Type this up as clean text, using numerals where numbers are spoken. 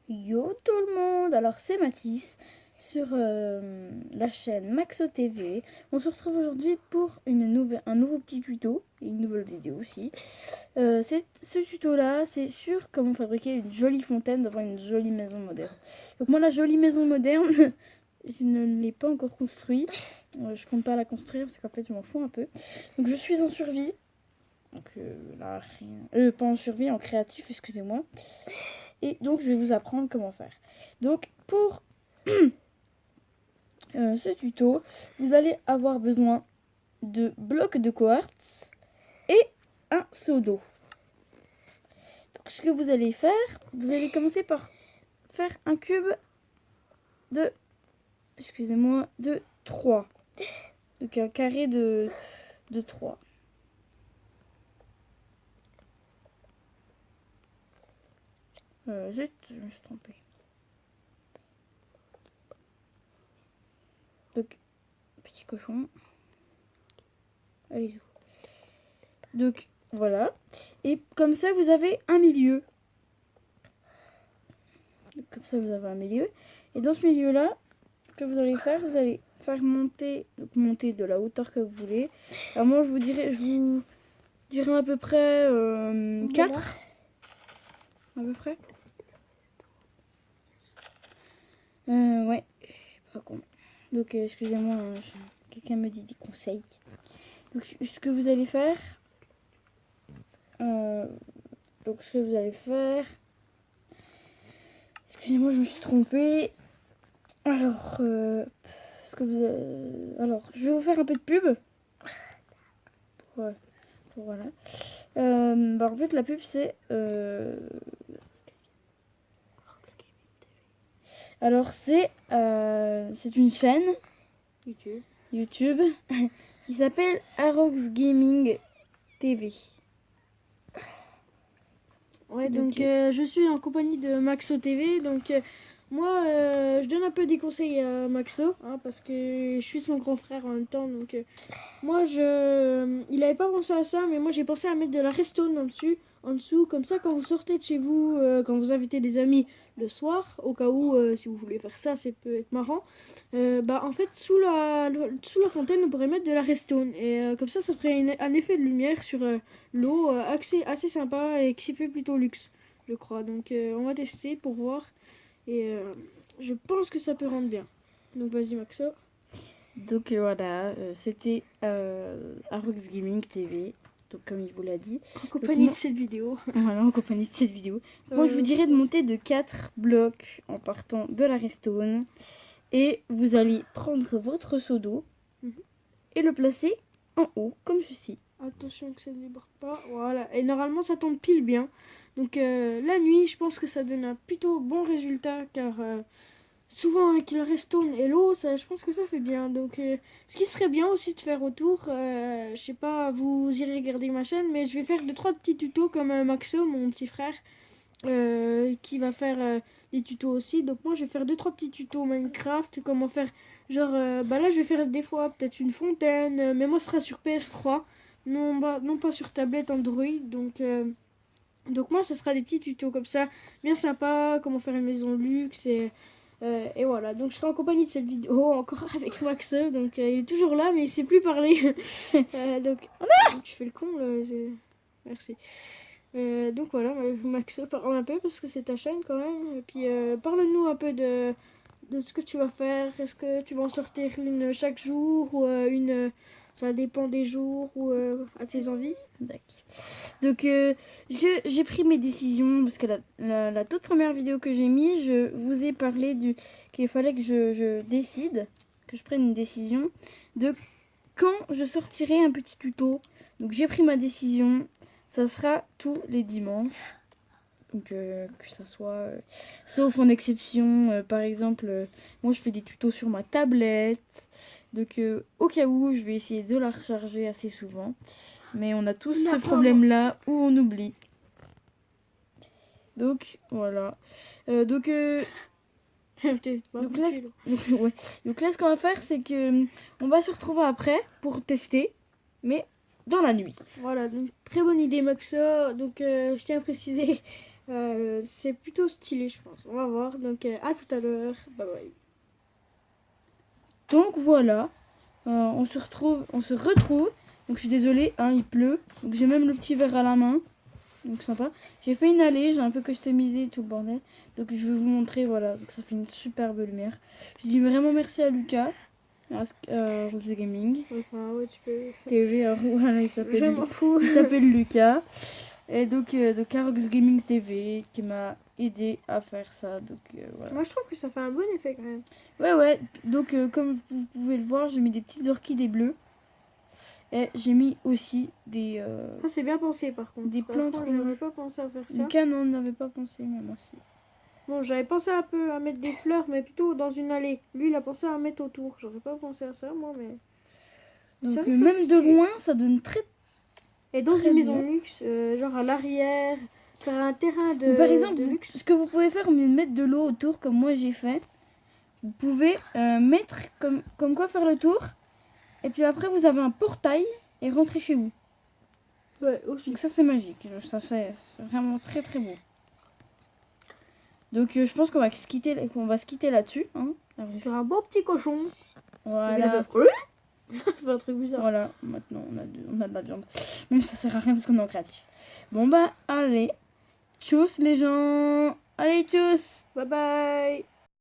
Yo tout le monde, alors c'est Mathis sur la chaîne Maxo TV. On se retrouve aujourd'hui pour un nouveau petit tuto et une nouvelle vidéo aussi. Ce tuto là, c'est sur comment fabriquer une jolie fontaine devant une jolie maison moderne. Donc moi la jolie maison moderne, je ne l'ai pas encore construite. Je compte pas la construire parce qu'en fait je m'en fous un peu. Donc je suis en survie. Donc là rien. Pas en survie, en créatif, excusez-moi. Et donc je vais vous apprendre comment faire. Donc pour ce tuto, vous allez avoir besoin de blocs de quartz et un seau d'eau. Donc ce que vous allez faire, vous allez commencer par faire un cube de, excusez-moi, de 3. Donc un carré de 3. Zut, je me suis trompée. Donc, petit cochon. Allez-y. Donc, voilà. Et comme ça, vous avez un milieu. Donc, comme ça, vous avez un milieu. Et dans ce milieu-là, ce que vous allez faire monter, donc monter de la hauteur que vous voulez. Alors moi, je vous dirais à peu près 4. À peu près. Ouais. Pas con. Donc, excusez-moi, quelqu'un me dit des conseils. Donc, ce que vous allez faire... Excusez-moi, je me suis trompée. Alors, je vais vous faire un peu de pub. Voilà. En fait, la pub, c'est... Alors, c'est une chaîne YouTube qui s'appelle Arox Gaming TV. Ouais, donc je suis en compagnie de Maxo TV. Donc moi, je donne un peu des conseils à Maxo, hein, parce que je suis son grand frère en même temps. Donc moi, il avait pas pensé à ça, mais moi j'ai pensé à mettre de la redstone en dessous, comme ça quand vous sortez de chez vous, quand vous invitez des amis le soir, au cas où si vous voulez faire ça, ça peut être marrant. En fait, sous la fontaine, on pourrait mettre de la redstone, et comme ça ferait un effet de lumière sur l'eau assez sympa et qui fait plutôt luxe, je crois. Donc on va tester pour voir, et je pense que ça peut rendre bien. Donc vas-y Maxo. Donc voilà, c'était Arox Gaming TV, donc comme il vous l'a dit. En compagnie de cette vidéo. Voilà, en compagnie de cette vidéo. Moi je vous dirais de monter de 4 blocs en partant de la redstone. Et vous allez prendre votre seau d'eau et le placer en haut, comme ceci. Attention que ça ne déborde pas. Voilà. Et normalement, ça tombe pile bien. Donc, la nuit, je pense que ça donne un plutôt bon résultat. Car souvent, avec le redstone et l'eau, je pense que ça fait bien. Donc, ce qui serait bien aussi de faire autour, je sais pas, vous irez regarder ma chaîne, mais je vais faire 2-3 petits tutos comme Maxo, mon petit frère, qui va faire des tutos aussi. Donc, moi, je vais faire 2-3 petits tutos Minecraft. Comment faire, genre, là, je vais faire des fois peut-être une fontaine, mais moi, ce sera sur PS3. Non pas sur tablette Android. Donc moi, ça sera des petits tutos comme ça, bien sympa, comment faire une maison luxe, et voilà. Donc je serai en compagnie de cette vidéo, encore avec Max. Donc il est toujours là, mais il sait plus parler. Donc tu fais le con là. Merci. Donc voilà, Max, parle un peu parce que c'est ta chaîne quand même. Et puis parle-nous un peu de ce que tu vas faire. Est-ce que tu vas en sortir une chaque jour, ou une... Ça dépend des jours ou à tes envies. Donc j'ai pris mes décisions parce que la toute première vidéo que j'ai mise, je vous ai parlé qu'il fallait que je décide, que je prenne une décision de quand je sortirai un petit tuto. Donc j'ai pris ma décision, ça sera tous les dimanches. Donc que ça soit, sauf en exception, par exemple, moi je fais des tutos sur ma tablette. Donc au cas où, je vais essayer de la recharger assez souvent. Mais on a tous ce problème-là où on oublie. Donc voilà. Donc là, ce qu'on va faire, c'est que on va se retrouver après pour tester, mais dans la nuit. Voilà, donc très bonne idée Maxo. Donc je tiens à préciser C'est plutôt stylé, je pense. On va voir. Donc, à tout à l'heure. Bye bye. Donc voilà, on se retrouve. Donc je suis désolée, hein, il pleut. Donc j'ai même le petit verre à la main. Donc sympa. J'ai fait une allée, j'ai un peu customisé tout le bordel. Donc je vais vous montrer, voilà. Donc ça fait une superbe lumière. Je dis vraiment merci à Lucas. Rose Gaming. Enfin, ouais, tu peux. TV, voilà, Je m'en fous. il s'appelle Lucas. Et donc Arox Gaming TV qui m'a aidé à faire ça. Donc voilà. Moi, je trouve que ça fait un bon effet quand même. Ouais. Donc comme vous pouvez le voir, j'ai mis des petites orchidées bleues. Et j'ai mis aussi des... Ça, c'est bien pensé par contre. Des plantes Par contre, rouges. j'avais pas pensé à faire ça. Lucas n'en avait pas pensé, mais moi aussi. Bon, j'avais pensé un peu à mettre des fleurs, mais plutôt dans une allée. Lui, il a pensé à mettre autour. J'aurais pas pensé à ça, moi, mais. Donc C'est vrai que ça même fait de stylé. loin, ça donne très... Et dans Très une maison bien. luxe, genre à l'arrière, faire un terrain de, Ou par exemple, de luxe. ce que vous pouvez faire, au lieu de mettre de l'eau autour, comme moi j'ai fait, vous pouvez mettre comme quoi faire le tour. Et puis après, vous avez un portail et rentrer chez vous. Ouais, aussi. Donc ça, c'est magique. C'est vraiment très très beau. Donc je pense qu'on va se quitter là-dessus. Hein, Sur un beau petit cochon. voilà. Il a fait un truc bizarre. Voilà, maintenant on a de la viande. Même ça sert à rien parce qu'on est en créatif. Bon bah allez, tchuss les gens. Allez tchuss. Bye bye.